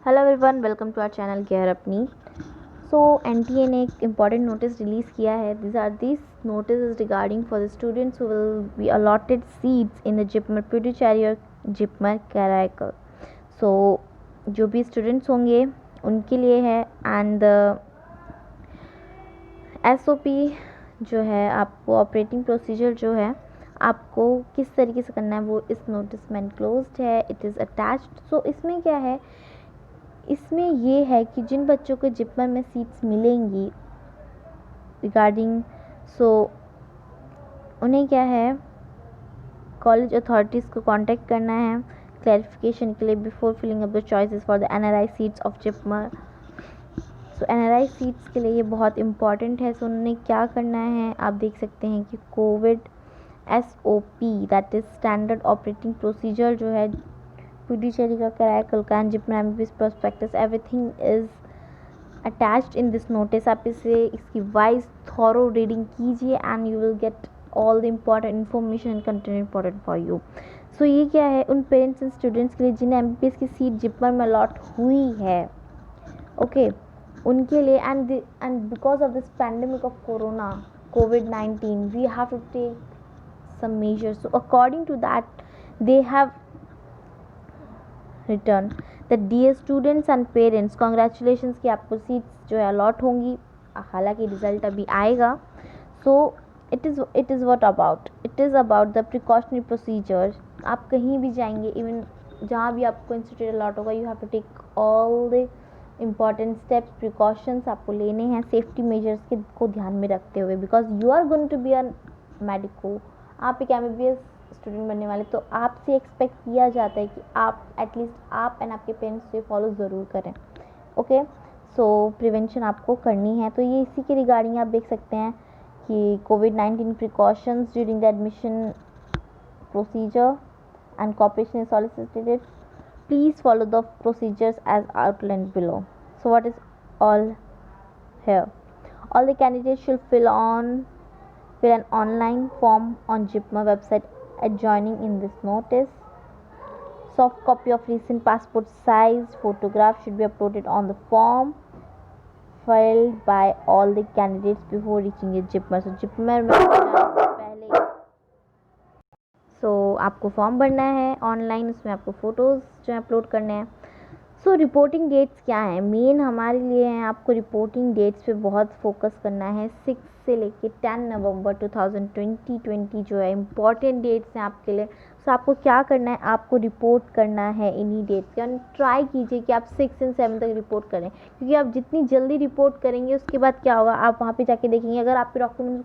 Hello everyone, welcome to our channel care अपनी। So NTA ने एक इम्पॉर्टेंट नोटिस रिलीज़ किया है। This notice is regarding for the students who will be allotted seats in the JIPMER Puducherry और जिपमर कराईकल। सो जो भी students होंगे उनके लिए है। एंड एसओपी जो है, आपको ऑपरेटिंग प्रोसीजर जो है आपको किस तरीके से करना है वो इस नोटिस में एनक्लोज्ड है, इट इज़ अटैच्ड। सो इसमें क्या है, इसमें ये है कि जिन बच्चों को जिपमर में सीट्स मिलेंगी रिगार्डिंग, सो उन्हें क्या है, कॉलेज अथॉरिटीज़ को कांटेक्ट करना है क्लैरिफिकेशन के लिए before filling up the choices for the NRI seats of JIPMER. So NRI seats के लिए ये बहुत इंपॉर्टेंट है। सो उन्हें क्या करना है, आप देख सकते हैं कि covid SOP that is standard operating procedure जो है पुडुचेरी का, कराईकल का and JIPMER MBBS prospectus, everything is attached in this notice. आप इसकी वाइज थॉरो रीडिंग कीजिए and you will get all the important information and content important for you. So ये क्या है, उन पेरेंट्स एंड स्टूडेंट्स के लिए जिन्हें एमबीबीएस की सीट जिपमर में अलॉट हुई है, ओके, उनके लिए। And because of this pandemic of corona COVID-19 we have to take some measures. So according to that, they have written that dear students and parents, congratulations कि आपको seats जो है allot होंगी, हालांकि रिजल्ट अभी आएगा। So it is what about, it is about the precautionary procedure. आप कहीं भी जाएंगे, इवन जहाँ भी आपको इंस्टीट्यूट अलॉट होगा, you have to take all the important steps, precautions आपको लेने हैं सेफ्टी मेजर्स के को ध्यान में रखते हुए, because you are going to be a medico. आप एक एमबीबीएस स्टूडेंट बनने वाले, तो आपसे एक्सपेक्ट किया जाता है कि आप एटलीस्ट आप एंड आपके पेरेंट्स से फॉलो ज़रूर करें। ओके, सो प्रिवेंशन आपको करनी है। तो ये इसी के रिगार्डिंग आप देख सकते हैं कि COVID-19 precautions during the admission procedure and cooperation is solicited, please follow the procedures as outlined below. So what is all here, all the candidates should fill an online form on JIPMER website adjoining in this notice. Soft copy of recent passport size photograph should be uploaded on the form filled by all the candidates before reaching a JIPMER. So JIPMER में जाने से पहले आपको form भरना है online, उसमें आपको photos जो है अपलोड करने हैं। सो रिपोर्टिंग डेट्स क्या हैं, मेन हमारे लिए हैं, आपको रिपोर्टिंग डेट्स पे बहुत फोकस करना है। 6 से लेके 10 नवंबर 2020 जो है इम्पॉर्टेंट डेट्स हैं आपके लिए। सो आपको क्या करना है, आपको रिपोर्ट करना है इन्हीं डेट्स का। ट्राई कीजिए कि आप 6 एंड 7 तक रिपोर्ट करें, क्योंकि आप जितनी जल्दी रिपोर्ट करेंगे उसके बाद क्या होगा, आप वहाँ पे जाके देखेंगे अगर आपके डॉक्यूमेंट में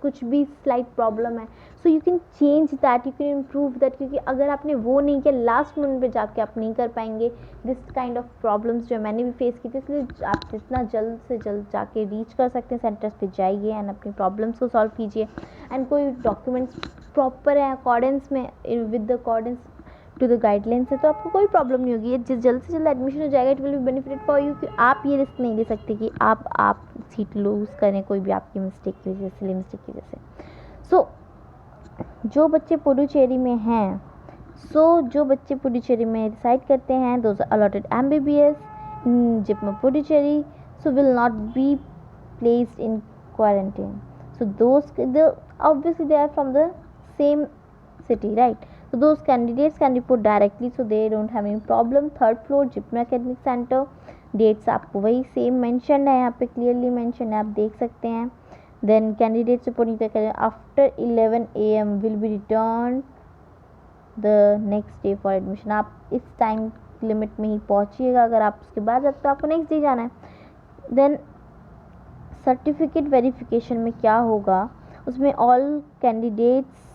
कुछ भी स्लाइट प्रॉब्लम है, so you can change that, you can improve that. क्योंकि अगर आपने वो नहीं किया, लास्ट मिनट पे जाके आप नहीं कर पाएंगे। दिस काइंड ऑफ प्रॉब्लम्स जो मैंने भी फेस की थी, इसलिए आप जितना जल्द से जल्द जाके रीच कर सकते हैं सेंटर्स पे जाइए एंड अपनी प्रॉब्लम्स को सॉल्व कीजिए। एंड कोई डॉक्यूमेंट्स प्रॉपर है अकॉर्डेंस में with the accordance to the guidelines है, तो आपको कोई प्रॉब्लम नहीं होगी। ये जल्द से जल्द एडमिशन हो जाएगा, it will be benefited for you. कि आप ये रिस्क नहीं ले सकते कि आप सीट लूज़ करें कोई भी आपकी मिस्टेक की वजह से, सिली मिस्टेक की वजह से। सो जो बच्चे पुडुचेरी में हैं, जो बच्चे पुडुचेरी में रिसाइड करते हैं, those allotted MBBS in JIPMER Puducherry, so will not be placed in quarantine. So obviously they are from the same city, right? So those candidates can report directly, so they don't have any problem. 3rd floor JIPMER academic center, dates आपको वही same mention है, यहाँ पे clearly mention है, आप देख सकते हैं। देन कैंडिडेट्स रिपोर्टिंग करें after 11 AM will be return the next day for admission. आप इस टाइम लिमिट में ही पहुंचिएगा, अगर आप उसके बाद जाते तो आपको नेक्स्ट डे जाना है। देन सर्टिफिकेट वेरिफिकेशन में क्या होगा, उसमें all candidates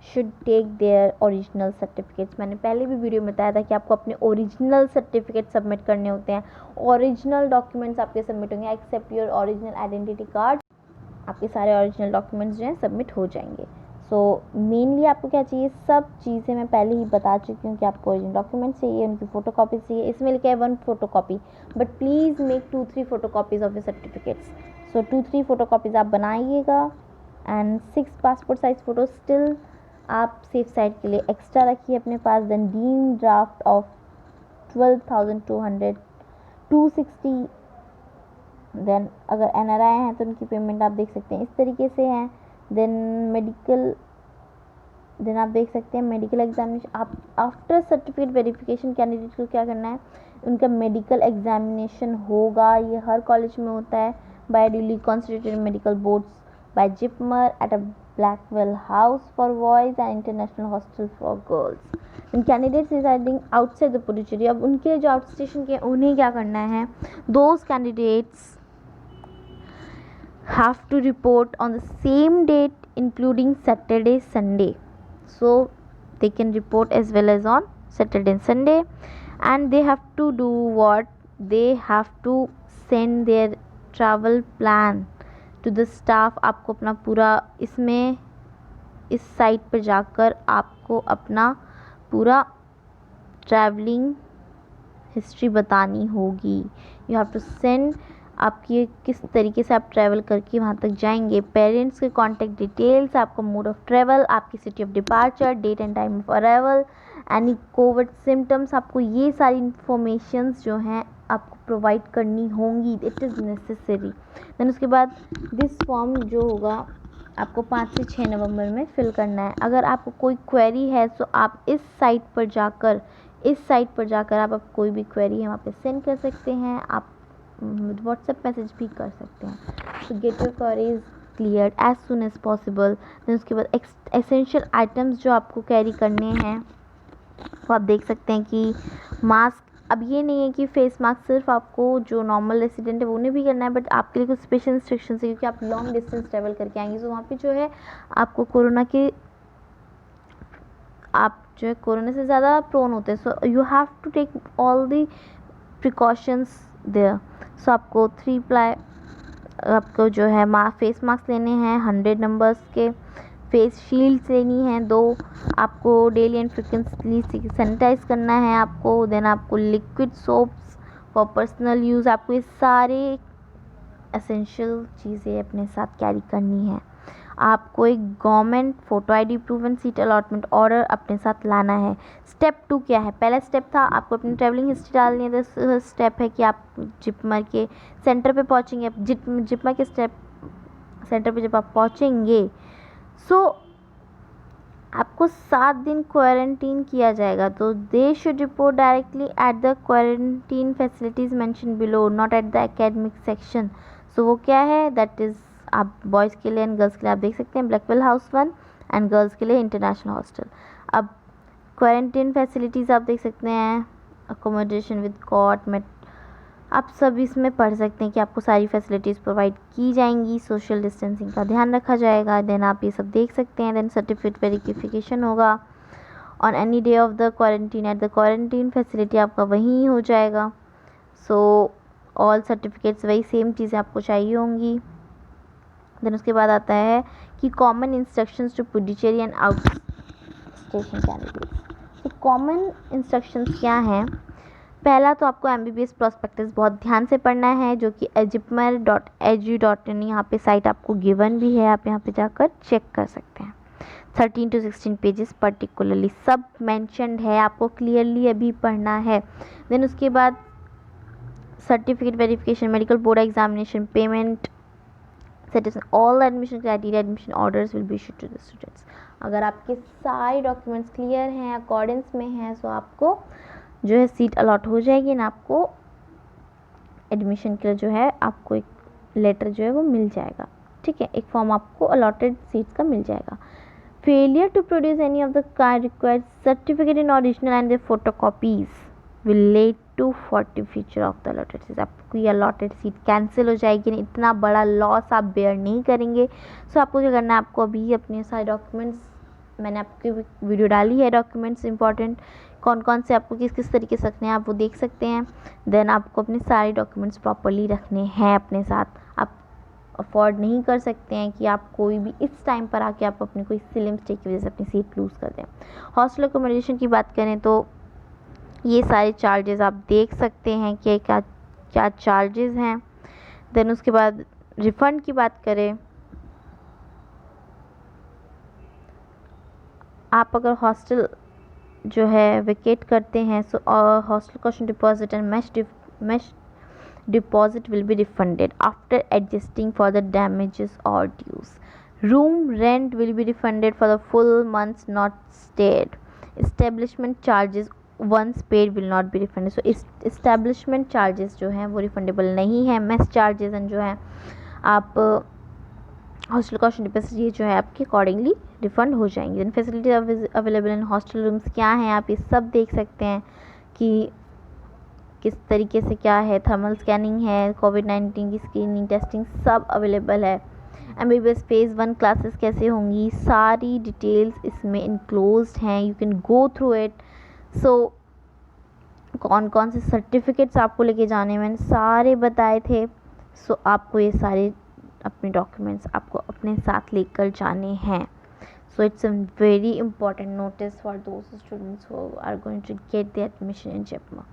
should take their original certificates. मैंने पहले भी वीडियो में बताया था कि आपको अपने ओरिजिनल सर्टिफिकेट सबमिट करने होते हैं। ओरिजिनल डॉक्यूमेंट्स आपके सबमिट होंगे, except your original identity card, आपके सारे ओरिजिनल डॉक्यूमेंट्स जो हैं सबमिट हो जाएंगे। सो मेनली आपको क्या चाहिए, सब चीज़ें मैं पहले ही बता चुकी हूँ कि आपको ओरिजिनल डॉक्यूमेंट्स चाहिए, उनकी फ़ोटो कॉपीज चाहिए। इसमें लिखा है 1 photo copy, but please make 2-3 photo copies of your certificates. So 2-3 photo copies आप बनाइएगा and 6 passport size photo still आप सेफ साइड के लिए एक्स्ट्रा रखिए अपने पास। Then demand draft of 12,200 260। Then अगर NRI हैं तो उनकी पेमेंट आप देख सकते हैं इस तरीके से है। देन आप देख सकते हैं मेडिकल एग्जामिनेशन। आप आफ्टर सर्टिफिकेट वेरिफिकेशन कैंडिडेट को क्या करना है, उनका मेडिकल एग्जामिनेशन होगा। ये हर कॉलेज में होता है by duly constituted medical boards by JIPMER at a Blackwell house for boys and international hostel for girls in candidates residing outside the Puducherry. अब उनके जो आउट स्टेशन के उन्हें क्या करना है, those candidates have to report on the same date including Saturday Sunday, so they can report as well as on Saturday and Sunday, and they have to do what, they have to send their travel plan to the staff। आपको अपना पूरा इसमें इस site पर जाकर आपको अपना पूरा ट्रैवलिंग हिस्ट्री बतानी होगी। यू हैव टू सेंड आपकी किस तरीके से आप ट्रैवल करके वहाँ तक जाएंगे, पेरेंट्स के कॉन्टैक्ट डिटेल्स, आपका मोड ऑफ ट्रैवल, आपकी city of departure, date and time of arrival, any covid symptoms, आपको ये सारी इंफॉर्मेशंस जो हैं आपको प्रोवाइड करनी होंगी। It is necessary. देन उसके बाद दिस फॉर्म जो होगा आपको 5 से 6 नवंबर में फिल करना है। अगर आपको कोई क्वेरी है तो आप इस साइट पर जाकर आप कोई भी क्वेरी है वहाँ पे सेंड कर सकते हैं। आप व्हाट्सएप मैसेज भी कर सकते हैं। तो get your queries cleared as soon as possible. Then उसके बाद एसेंशियल आइटम्स जो आपको कैरी करने हैं वो आप देख सकते हैं कि मास्क। अब ये नहीं है कि फेस मास्क सिर्फ आपको जो नॉर्मल रेसिडेंट है वो उन्हें भी करना है, बट आपके लिए कुछ स्पेशल इंस्ट्रक्शन है क्योंकि आप लॉन्ग डिस्टेंस ट्रैवल करके आएंगे। तो वहाँ पे जो है आपको कोरोना से ज़्यादा प्रोन होते हैं, so you have to take all the precautions there. So आपको 3 प्लाई आपको जो है फेस मास्क लेने हैं 100 नंबर्स के, फेस शील्ड्स लेनी है 2, आपको डेली एंड फ्रिक्वेंटली सैनिटाइज करना है आपको। देन आपको liquid soaps for personal use, आपको ये सारे एसेंशियल चीज़ें अपने साथ कैरी करनी है। आपको एक government photo ID proof and seat allotment order अपने साथ लाना है। स्टेप 2 क्या है, पहला स्टेप था आपको अपनी ट्रैवलिंग हिस्ट्री डालनी है। दूसरा स्टेप है कि आप जिपमर के सेंटर पे पहुंचेंगे। जिपमर के सेंटर पे जब आप पहुंचेंगे सो आपको 7 दिन क्वारंटीन किया जाएगा। तो they should report directly at the quarantine facilities mention below, not at the academic section. So वो क्या है, दैट इज़ आप बॉयज़ के लिए एंड गर्ल्स के लिए आप देख सकते हैं ब्लैकवेल हाउस 1 एंड गर्ल्स के लिए इंटरनेशनल हॉस्टल। अब क्वारंटीन फैसिलिटीज़ आप देख सकते हैं, अकोमोडेशन विद कॉट मेट, आप सब इसमें पढ़ सकते हैं कि आपको सारी फैसिलिटीज़ प्रोवाइड की जाएंगी, सोशल डिस्टेंसिंग का ध्यान रखा जाएगा। देन आप ये सब देख सकते हैं। देन सर्टिफिकेट वेरिफिकेशन होगा on any day of the quarantine eight the quarantine facility, आपका वहीं हो जाएगा। सो ऑल सर्टिफिकेट्स वही सेम चीज़ें आपको चाहिए होंगी। देन उसके बाद आता है कि common instructions to Puducherry and out station candidates. तो कॉमन इंस्ट्रक्शंस क्या हैं, पहला तो आपको MBBS प्रॉस्पेक्टस बहुत ध्यान से पढ़ना है जो कि jipmer.edu.in यहाँ पे साइट आपको गिवन भी है, आप यहाँ पे जाकर चेक कर सकते हैं। 13 to 16 पेजेस पर्टिकुलरली सब मैंशनड है, आपको क्लियरली अभी पढ़ना है। देन उसके बाद certificate verification, medical board examination, payment, all admission criteria, admission orders will be issued to the students. अगर आपके सारे डॉक्यूमेंट्स क्लियर हैं, अकॉर्डेंस में हैं, तो आपको जो है सीट अलॉट हो जाएगी ना, आपको एडमिशन के लिए जो है आपको एक लेटर जो है वो मिल जाएगा। ठीक है, एक फॉर्म आपको अलॉटेड सीट्स का मिल जाएगा। Failure to produce any of the kind required certificate in original and the photocopies will lead to fortification of the allotted seat. आपको ये अलॉटेड सीट कैंसिल हो जाएगी, इतना बड़ा लॉस आप बेयर नहीं करेंगे। सो आपको क्या करना है, आपको अभी अपने सारे डॉक्यूमेंट्स, मैंने आपकी वीडियो डाली है डॉक्यूमेंट्स इंपॉर्टेंट कौन कौन से आपको किस किस तरीके से रखने हैं आप वो देख सकते हैं। देन आपको अपने सारे डॉक्यूमेंट्स प्रॉपरली रखने हैं अपने साथ। आप अफोर्ड नहीं कर सकते हैं कि आप कोई भी इस टाइम पर आके आप अपनी कोई सिली मिस्टेक की वजह से अपनी सीट लूज़ कर दें। हॉस्टल अकोमोडेशन की बात करें तो ये सारे चार्जेस आप देख सकते हैं कि क्या क्या चार्जेस हैं। देन उसके बाद रिफ़ंड की बात करें, आप अगर हॉस्टल जो है वेकेट करते हैं, so hostel caution deposit and mess deposit will be refunded after adjusting for the damages or dues. Room rent will be refunded for the full months not stayed. Establishment charges once paid will not be refunded. So establishment charges जो हैं वो refundable नहीं है. Mess charges and जो है आप hostel caution deposit ये जो है आपके अकॉर्डिंगली रिफ़ंड हो जाएंगे. Then facility available in hostel rooms क्या हैं आप ये सब देख सकते हैं कि किस तरीके से क्या है. थर्मल स्कैनिंग है, कोविड-19 की स्क्रीनिंग टेस्टिंग सब अवेलेबल है. एमबीबीएस फेज़ 1 क्लासेस कैसे होंगी सारी डिटेल्स इसमें इनक्लोज्ड हैं. You can go through it. So कौन कौन से सर्टिफिकेट्स आपको लेके जाने मैंने सारे बताए थे. सो आपको ये सारे अपने डॉक्यूमेंट्स आपको अपने साथ लेकर जाने हैं. So it's a very important notice for those students who are going to get the admission in JIPMER.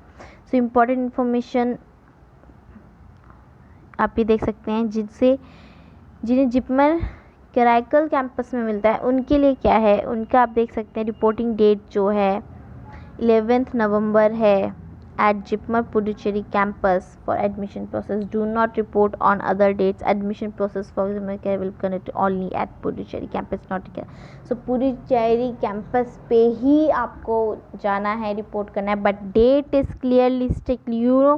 So important information आप ये देख सकते हैं जिन्हें जिपमर कराईकल कैंपस में मिलता है उनके लिए क्या है. उनका आप देख सकते हैं रिपोर्टिंग डेट जो है 11 नवंबर है at Jipmer Puducherry campus for admission process. Do not report on other dates. Admission process for example will be conducted only at Puducherry campus, not here. So Puducherry campus पे ही आपको जाना है, report करना है. But date is clearly strictly, you know,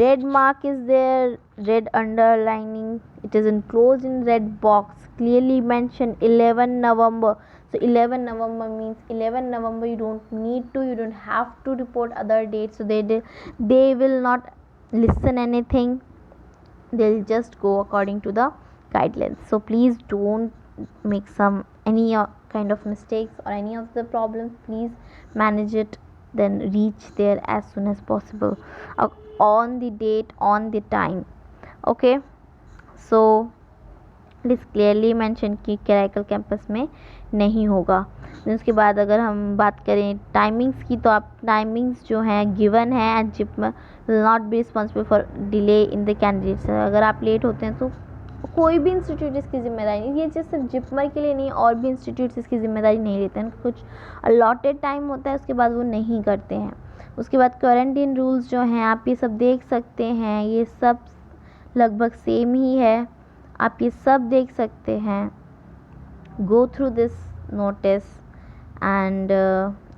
red mark is there, red underlining, it is enclosed in red box, clearly mentioned 11 November. So 11 November means 11 November you don't have to report other dates. So they will not listen anything, they'll just go according to the guidelines. So please don't make any kind of mistakes or any of the problems. Please manage it, then reach there as soon as possible on the date, on the time. Okay, so it is clearly mention कि Karaikal campus में नहीं होगा. उसके बाद अगर हम बात करें टाइमिंग्स की, तो आप टाइमिंग्स जो हैं गिवन है at JIPMER will not be responsible for delay in the candidates. अगर आप लेट होते हैं तो कोई भी इंस्टीट्यूट इसकी ज़िम्मेदारी नहीं. ये सिर्फ जिपमर के लिए नहीं, और भी इंस्टीट्यूट्स इसकी ज़िम्मेदारी नहीं लेते हैं. कुछ अलॉटेड टाइम होता है, उसके बाद वो नहीं करते हैं. उसके बाद क्वारंटीन रूल्स जो हैं आप ये सब देख सकते हैं, ये सब लगभग सेम ही है, आप ये सब देख सकते हैं. Go through this notice and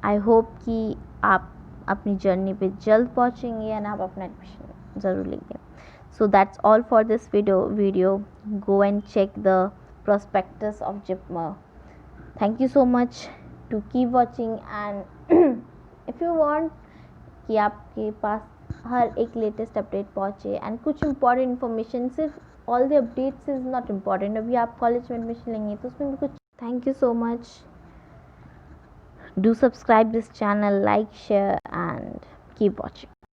I hope कि आप अपनी जर्नी पे जल्द पहुंचेंगे एंड आप अपना एडमिशन ज़रूर लेंगे. So that's all for this video. Go and check the prospectus of JIPMER. Thank you so much to keep watching and if you want कि आपके पास हर एक लेटेस्ट अपडेट पहुँचे एंड कुछ इम्पॉर्टेंट इन्फॉर्मेशन, सिर्फ all the updates is not important. अभी आप कॉलेज में एडमिशन लेंगे तो उसमें भी कुछ. Thank you so much. Do subscribe this channel, like, share and keep watching.